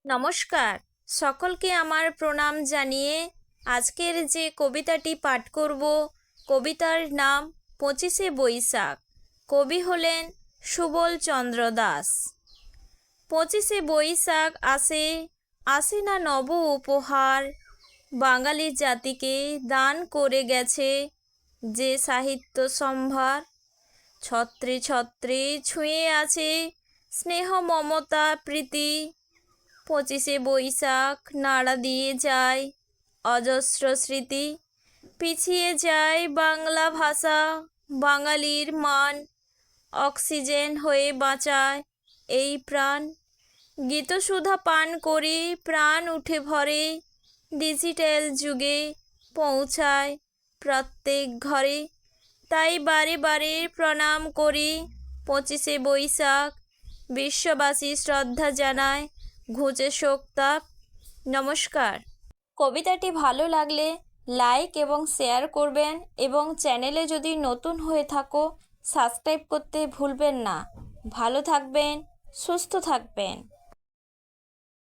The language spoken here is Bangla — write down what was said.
নমস্কার, সকলকে আমার প্রণাম জানিয়ে আজকের যে কবিতাটি পাঠ করব, কবিতার নাম 25শে বৈশাখ। কবি হলেন সুবল চন্দ্র দাস। 25শে বৈশাখ আসে, আসে না নব উপহার, বাঙালি জাতিকে দান করে গেছে যে সাহিত্য সম্ভার। ছত্রে ছত্রে ছুঁয়ে আছে স্নেহ মমতা প্রীতি, 25শে বৈশাখ নাড়া দিয়ে যায় অজস্র স্মৃতি। পিছিয়ে যায় বাংলা ভাষা, বাঙালির মান, অক্সিজেন হয়ে বাঁচায় এই প্রাণ। গীতসুধা পান করে প্রাণ উঠে ভরে, ডিজিটাল যুগে পৌঁছায় প্রত্যেক ঘরে। তাই বারে বারে প্রণাম করি 25শে বৈশাখ, বিশ্ববাসী শ্রদ্ধা জানায় ঘুচে শোকতাপ। নমস্কার। কবিতাটি ভালো লাগলে লাইক এবং শেয়ার করবেন এবং চ্যানেলে যদি নতুন হয়ে থাকো সাবস্ক্রাইব করতে ভুলবেন না। ভালো থাকবেন, সুস্থ থাকবেন।